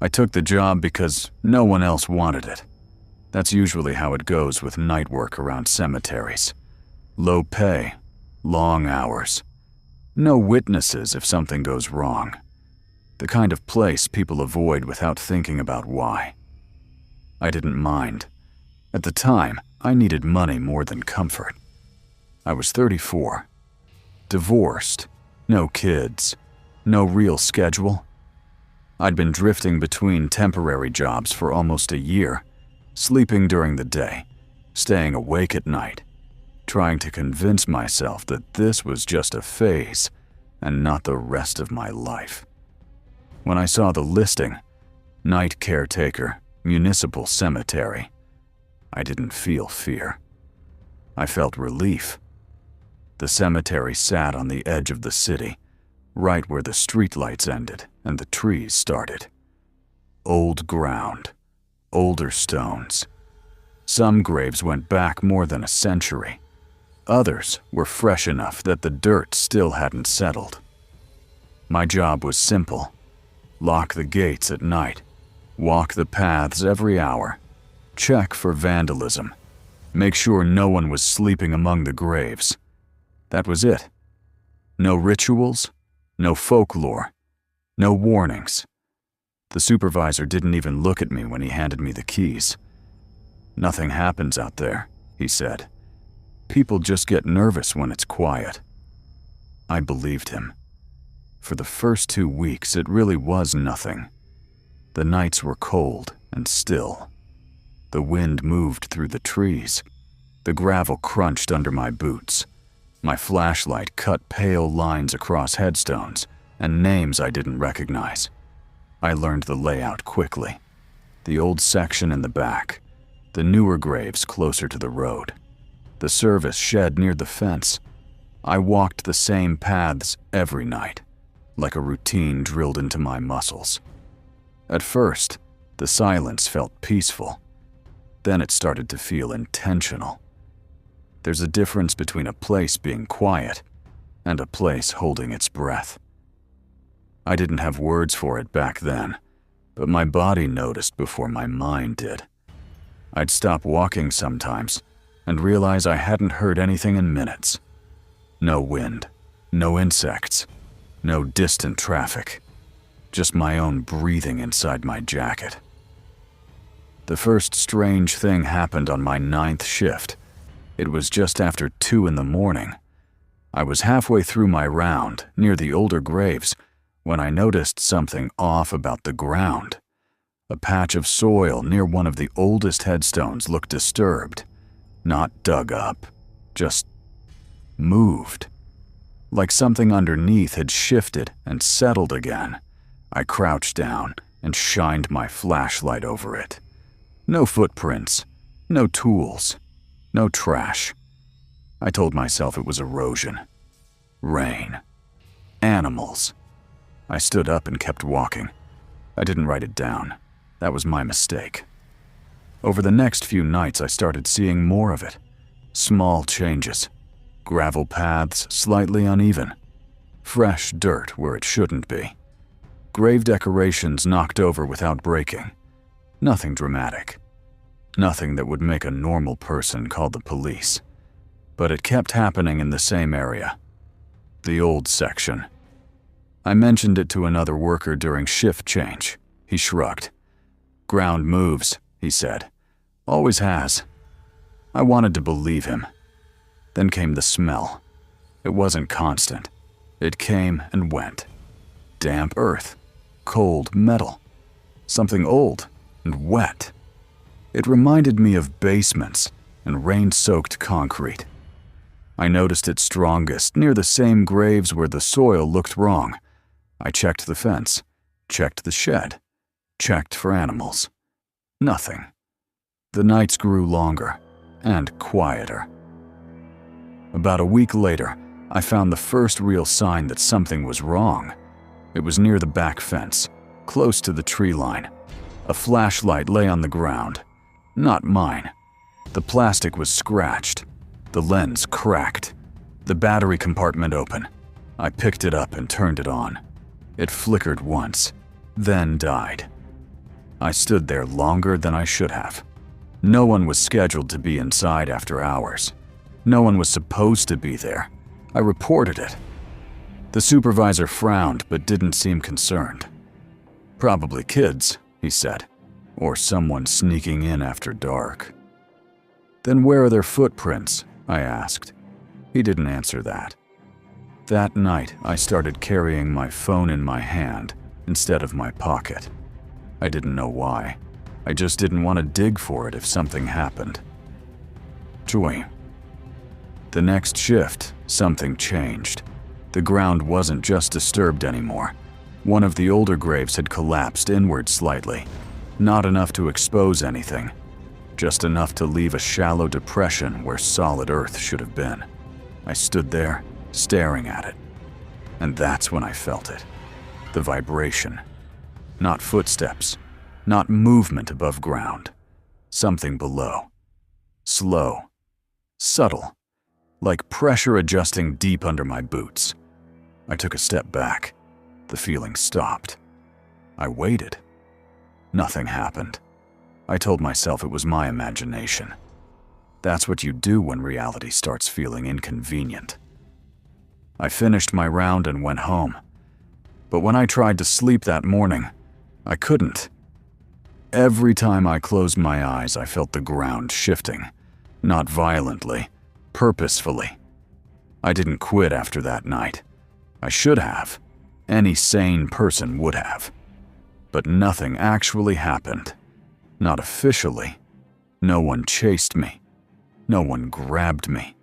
I took the job because no one else wanted it. That's usually how it goes with night work around cemeteries. Low pay, long hours. No witnesses if something goes wrong. The kind of place people avoid without thinking about why. I didn't mind. At the time, I needed money more than comfort. I was 34. Divorced. No kids. No real schedule. I'd been drifting between temporary jobs for almost a year, sleeping during the day, staying awake at night, trying to convince myself that this was just a phase and not the rest of my life. When I saw the listing, night caretaker, municipal cemetery, I didn't feel fear. I felt relief. The cemetery sat on the edge of the city, right where the streetlights ended and the trees started. Old ground, older stones. Some graves went back more than a century. Others were fresh enough that the dirt still hadn't settled. My job was simple. Lock the gates at night, walk the paths every hour, check for vandalism, make sure no one was sleeping among the graves. That was it. No rituals, no folklore, no warnings. The supervisor didn't even look at me when he handed me the keys. "Nothing happens out there," he said. "People just get nervous when it's quiet." I believed him. For the first 2 weeks, it really was nothing. The nights were cold and still. The wind moved through the trees. The gravel crunched under my boots. My flashlight cut pale lines across headstones and names I didn't recognize. I learned the layout quickly. The old section in the back, the newer graves closer to the road, the service shed near the fence. I walked the same paths every night, like a routine drilled into my muscles. At first, the silence felt peaceful. Then it started to feel intentional. There's a difference between a place being quiet and a place holding its breath. I didn't have words for it back then, but my body noticed before my mind did. I'd stop walking sometimes and realize I hadn't heard anything in minutes. No wind, no insects, no distant traffic, just my own breathing inside my jacket. The first strange thing happened on my 9th shift. It was just after 2 in the morning. I was halfway through my round, near the older graves, when I noticed something off about the ground. A patch of soil near one of the oldest headstones looked disturbed. Not dug up, just moved. Like something underneath had shifted and settled again. I crouched down and shined my flashlight over it. No footprints, no tools, no trash. I told myself it was erosion. Rain. Animals. I stood up and kept walking. I didn't write it down. That was my mistake. Over the next few nights, I started seeing more of it. Small changes. Gravel paths slightly uneven. Fresh dirt where it shouldn't be. Grave decorations knocked over without breaking. Nothing dramatic. Nothing that would make a normal person call the police. But it kept happening in the same area. The old section. I mentioned it to another worker during shift change. He shrugged. "Ground moves," he said. "Always has." I wanted to believe him. Then came the smell. It wasn't constant. It came and went. Damp earth. Cold metal. Something old and wet. It reminded me of basements and rain-soaked concrete. I noticed it strongest near the same graves where the soil looked wrong. I checked the fence, checked the shed, checked for animals. Nothing. The nights grew longer and quieter. About a week later, I found the first real sign that something was wrong. It was near the back fence, close to the tree line. A flashlight lay on the ground. Not mine. The plastic was scratched. The lens cracked. The battery compartment open. I picked it up and turned it on. It flickered once, then died. I stood there longer than I should have. No one was scheduled to be inside after hours. No one was supposed to be there. I reported it. The supervisor frowned but didn't seem concerned. "Probably kids," he said, "or someone sneaking in after dark." "Then where are their footprints?" I asked. He didn't answer that. That night, I started carrying my phone in my hand instead of my pocket. I didn't know why. I just didn't want to dig for it if something happened. Joy. The next shift, something changed. The ground wasn't just disturbed anymore. One of the older graves had collapsed inward slightly. Not enough to expose anything. Just enough to leave a shallow depression where solid earth should have been. I stood there, staring at it. And that's when I felt it. The vibration. Not footsteps. Not movement above ground. Something below. Slow. Subtle. Like pressure adjusting deep under my boots. I took a step back. The feeling stopped. I waited. Nothing happened. I told myself it was my imagination. That's what you do when reality starts feeling inconvenient. I finished my round and went home. But when I tried to sleep that morning, I couldn't. Every time I closed my eyes, I felt the ground shifting. Not violently, purposefully. I didn't quit after that night. I should have. Any sane person would have. But nothing actually happened. Not officially. No one chased me. No one grabbed me.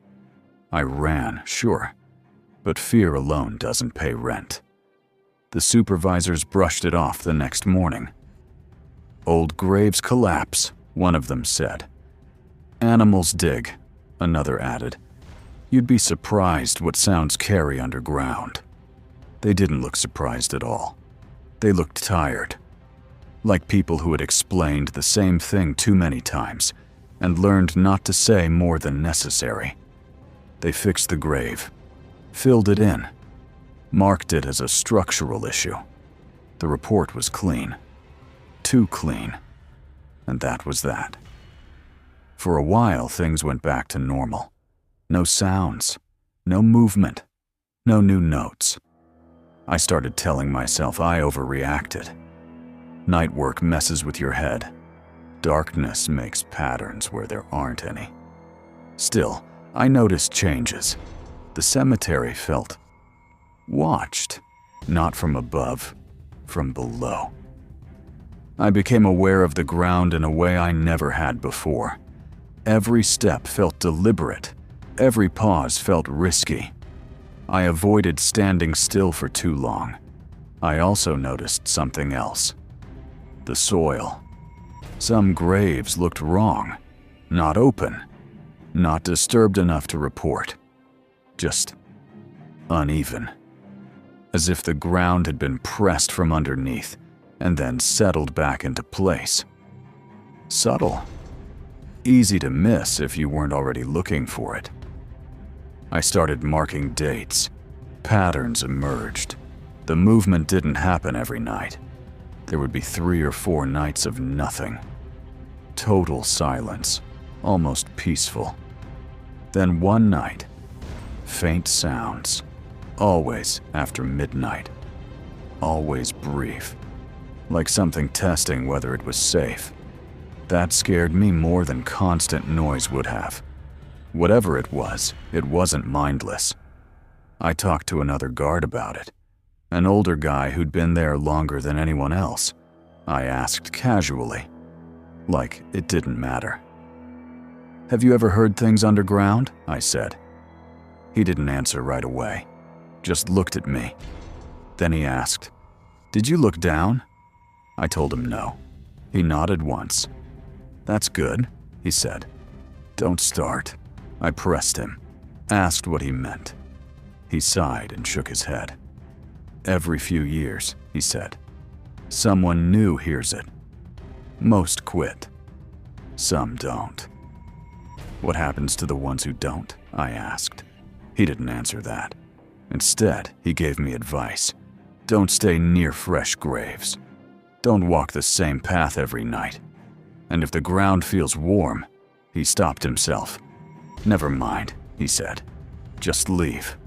I ran, sure. But fear alone doesn't pay rent. The supervisors brushed it off the next morning. "Old graves collapse," one of them said. "Animals dig," another added. "You'd be surprised what sounds carry underground." They didn't look surprised at all. They looked tired. Like people who had explained the same thing too many times and learned not to say more than necessary. They fixed the grave, filled it in, marked it as a structural issue. The report was clean. Too clean. And that was that. For a while, things went back to normal. No sounds, no movement, no new notes. I started telling myself I overreacted. Night work messes with your head. Darkness makes patterns where there aren't any. Still, I noticed changes. The cemetery felt watched, not from above, from below. I became aware of the ground in a way I never had before. Every step felt deliberate. Every pause felt risky. I avoided standing still for too long. I also noticed something else. The soil. Some graves looked wrong. Not open. Not disturbed enough to report. Just uneven. As if the ground had been pressed from underneath and then settled back into place. Subtle. Easy to miss if you weren't already looking for it. I started marking dates. Patterns emerged. The movement didn't happen every night. There would be 3 or 4 nights of nothing. Total silence, almost peaceful. Then one night, faint sounds, always after midnight. Always brief, like something testing whether it was safe. That scared me more than constant noise would have. Whatever it wasn't mindless. I talked to another guard about it. An older guy who'd been there longer than anyone else. I asked casually, like it didn't matter. "Have you ever heard things underground?" I said. He didn't answer right away, just looked at me. Then he asked, "Did you look down?" I told him no. He nodded once. "That's good," he said. "Don't start." I pressed him, asked what he meant. He sighed and shook his head. "Every few years," he said. "Someone new hears it. Most quit. Some don't." "What happens to the ones who don't?" I asked. He didn't answer that. Instead, he gave me advice. "Don't stay near fresh graves." Don't walk the same path every night. And if the ground feels warm, he stopped himself. Never mind, he said. Just leave.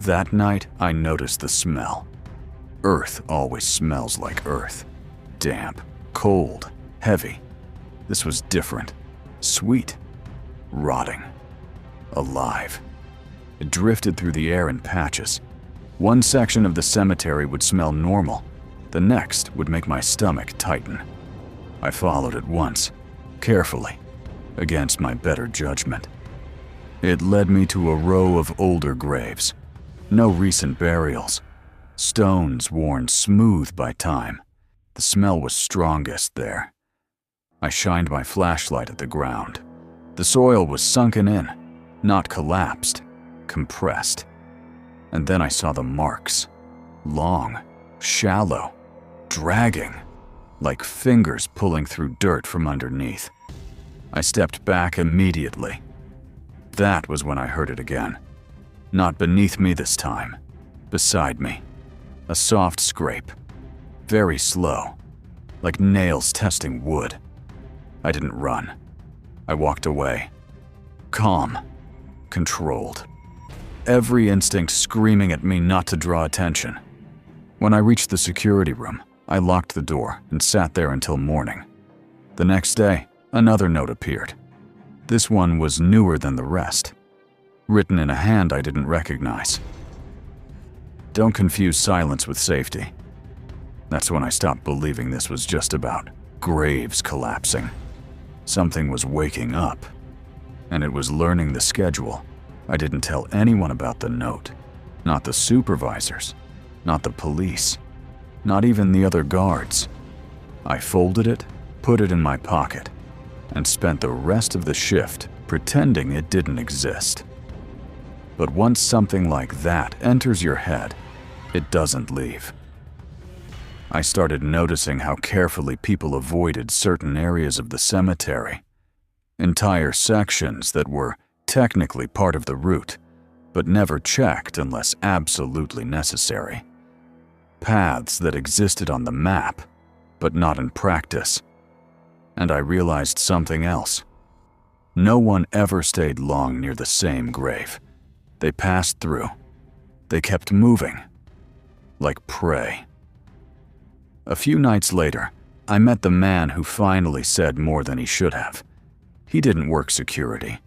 That night, I noticed the smell. Earth always smells like earth. Damp, cold, heavy. This was different. Sweet. Rotting. Alive. It drifted through the air in patches. One section of the cemetery would smell normal. The next would make my stomach tighten. I followed it once, carefully, against my better judgment. It led me to a row of older graves. No recent burials. Stones worn smooth by time. The smell was strongest there. I shined my flashlight at the ground. The soil was sunken in, not collapsed, compressed. And then I saw the marks. Long, shallow, dragging, like fingers pulling through dirt from underneath. I stepped back immediately. That was when I heard it again. Not beneath me this time. Beside me. A soft scrape. Very slow. Like nails testing wood. I didn't run. I walked away. Calm. Controlled. Every instinct screaming at me not to draw attention. When I reached the security room, I locked the door and sat there until morning. The next day, another note appeared. This one was newer than the rest. Written in a hand I didn't recognize. Don't confuse silence with safety. That's when I stopped believing this was just about graves collapsing. Something was waking up, and it was learning the schedule. I didn't tell anyone about the note. Not the supervisors, not the police, not even the other guards. I folded it, put it in my pocket, and spent the rest of the shift pretending it didn't exist. But once something like that enters your head, it doesn't leave. I started noticing how carefully people avoided certain areas of the cemetery. Entire sections that were technically part of the route, but never checked unless absolutely necessary. Paths that existed on the map, but not in practice. And I realized something else. No one ever stayed long near the same grave. They passed through. They kept moving. Like prey. A few nights later, I met the man who finally said more than he should have. He didn't work security.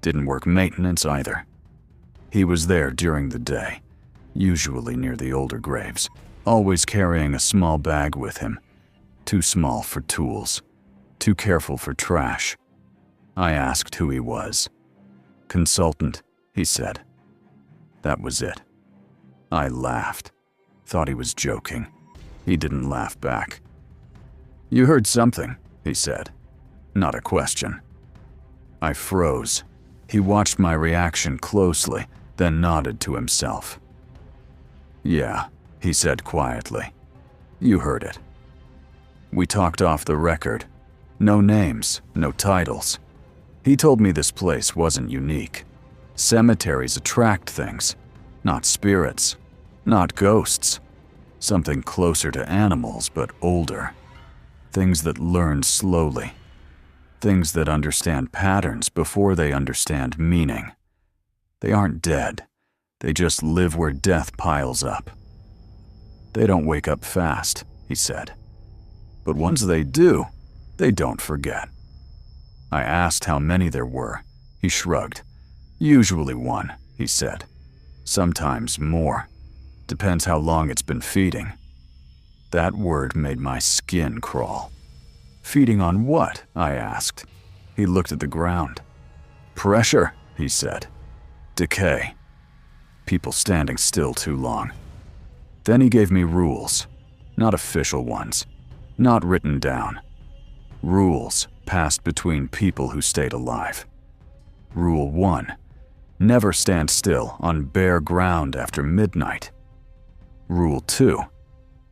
Didn't work maintenance either. He was there during the day, usually near the older graves, always carrying a small bag with him. Too small for tools. Too careful for trash. I asked who he was. Consultant, he said. That was it. I laughed. Thought he was joking. He didn't laugh back. You heard something, he said. Not a question. I froze. He watched my reaction closely, then nodded to himself. Yeah, he said quietly. You heard it. We talked off the record. No names, no titles. He told me this place wasn't unique. Cemeteries attract things, not spirits, not ghosts. Something closer to animals, but older. Things that learn slowly. Things that understand patterns before they understand meaning. They aren't dead. They just live where death piles up. They don't wake up fast, he said. But once they do, they don't forget. I asked how many there were. He shrugged. Usually one, he said. Sometimes more. Depends how long it's been feeding. That word made my skin crawl. Feeding on what? I asked. He looked at the ground. Pressure, he said. Decay. People standing still too long. Then he gave me rules. Not official ones. Not written down. Rules passed between people who stayed alive. Rule 1. Never stand still on bare ground after midnight. Rule 2.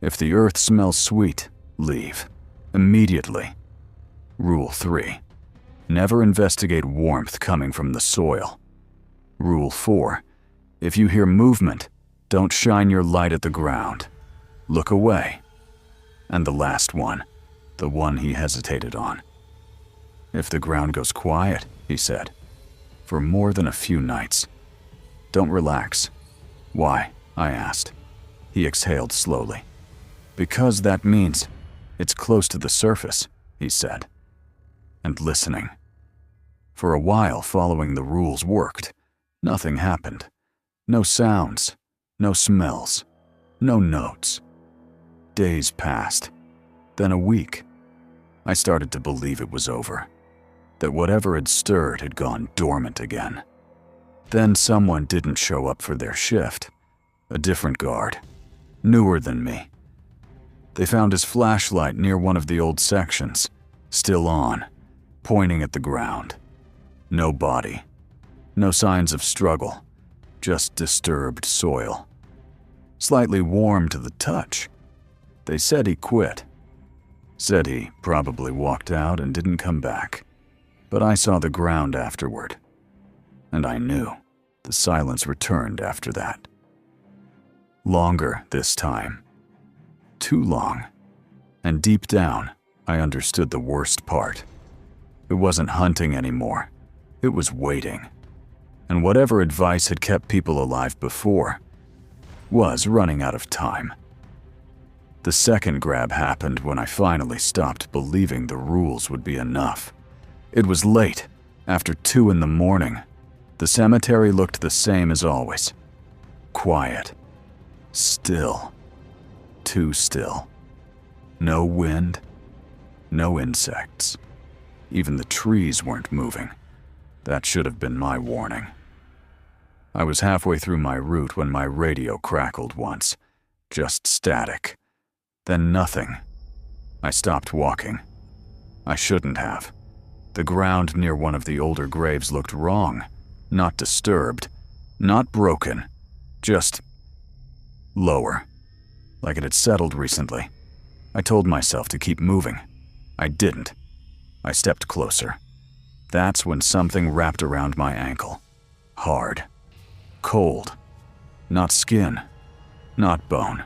If the earth smells sweet, leave. Immediately. Rule 3. Never investigate warmth coming from the soil. Rule 4. If you hear movement, don't shine your light at the ground. Look away. And the last one, the one he hesitated on. "If the ground goes quiet," he said, "for more than a few nights, don't relax." "Why?" I asked. He exhaled slowly. "Because that means it's close to the surface," he said. And listening. For a while, following the rules worked. Nothing happened. No sounds, no smells, no notes. Days passed, then a week. I started to believe it was over, that whatever had stirred had gone dormant again. Then someone didn't show up for their shift. A different guard, newer than me. They found his flashlight near one of the old sections, still on, pointing at the ground. No body, no signs of struggle, just disturbed soil. Slightly warm to the touch. They said he quit. Said he probably walked out and didn't come back. But I saw the ground afterward. And I knew. The silence returned after that. Longer this time. Too long. And deep down, I understood the worst part. It wasn't hunting anymore. It was waiting. And whatever advice had kept people alive before was running out of time. The second grab happened when I finally stopped believing the rules would be enough. It was late, after 2 in the morning. The cemetery looked the same as always. Quiet. Still. Too still. No wind. No insects. Even the trees weren't moving. That should have been my warning. I was halfway through my route when my radio crackled once. Just static. Then nothing. I stopped walking. I shouldn't have. The ground near one of the older graves looked wrong. Not disturbed. Not broken. Just lower. Like it had settled recently. I told myself to keep moving. I didn't. I stepped closer. That's when something wrapped around my ankle. Hard. Cold. Not skin. Not bone.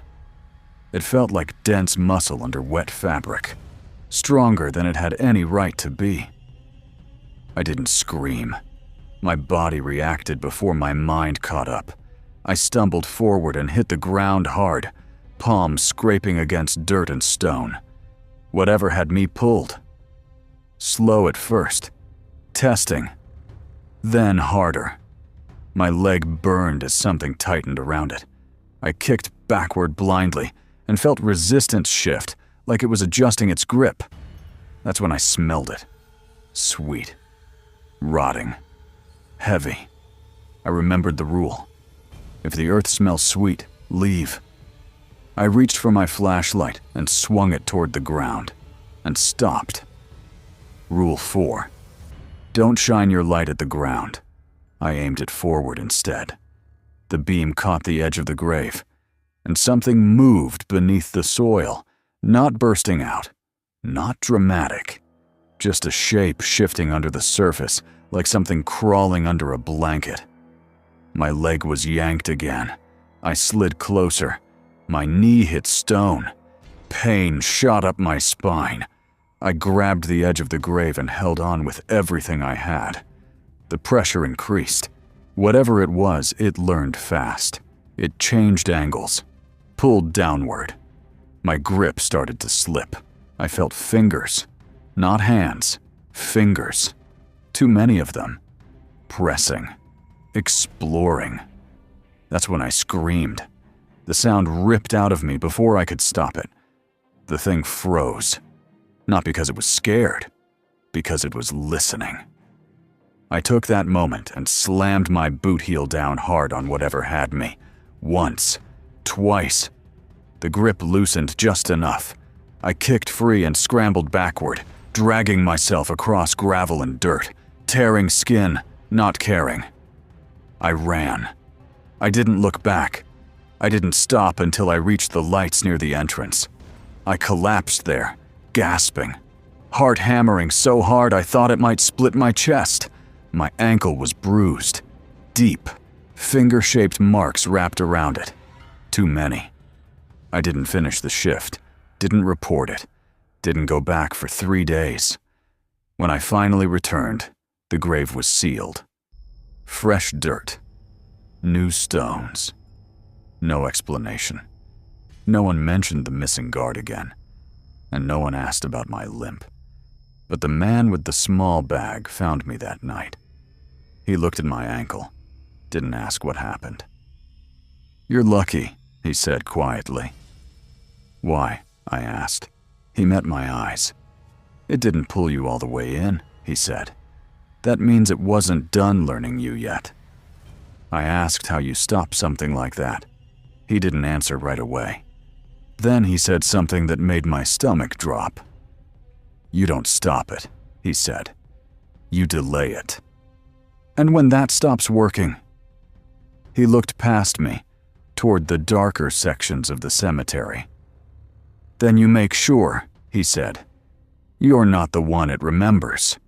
It felt like dense muscle under wet fabric. Stronger than it had any right to be. I didn't scream. My body reacted before my mind caught up. I stumbled forward and hit the ground hard, palms scraping against dirt and stone. Whatever had me pulled. Slow at first. Testing. Then harder. My leg burned as something tightened around it. I kicked backward blindly and felt resistance shift, like it was adjusting its grip. That's when I smelled it. Sweet. Rotting. Heavy. I remembered the rule. If the earth smells sweet, leave. I reached for my flashlight and swung it toward the ground, and stopped. Rule 4. Don't shine your light at the ground. I aimed it forward instead. The beam caught the edge of the grave, and something moved beneath the soil, not bursting out, not dramatic, just a shape shifting under the surface like something crawling under a blanket. My leg was yanked again. I slid closer. My knee hit stone. Pain shot up my spine. I grabbed the edge of the grave and held on with everything I had. The pressure increased. Whatever it was, it learned fast. It changed angles, pulled downward. My grip started to slip. I felt fingers, not hands, fingers. Too many of them. Pressing, exploring. That's when I screamed. The sound ripped out of me before I could stop it. The thing froze. Not because it was scared, because it was listening. I took that moment and slammed my boot heel down hard on whatever had me. Once, twice. The grip loosened just enough. I kicked free and scrambled backward, dragging myself across gravel and dirt, tearing skin, not caring. I ran. I didn't look back. I didn't stop until I reached the lights near the entrance. I collapsed there, gasping, heart hammering so hard I thought it might split my chest. My ankle was bruised, deep, finger-shaped marks wrapped around it. Too many. I didn't finish the shift. Didn't report it. Didn't go back for 3 days. When I finally returned, the grave was sealed. Fresh dirt. New stones. No explanation. No one mentioned the missing guard again, and no one asked about my limp. But the man with the small bag found me that night. He looked at my ankle, didn't ask what happened. "You're lucky," he said quietly. "Why?" I asked. He met my eyes. "It didn't pull you all the way in," he said. "That means it wasn't done learning you yet." I asked how you stop something like that. He didn't answer right away. Then he said something that made my stomach drop. "You don't stop it," he said. "You delay it. And when that stops working..." He looked past me, toward the darker sections of the cemetery. "Then you make sure," he said. "You're not the one it remembers."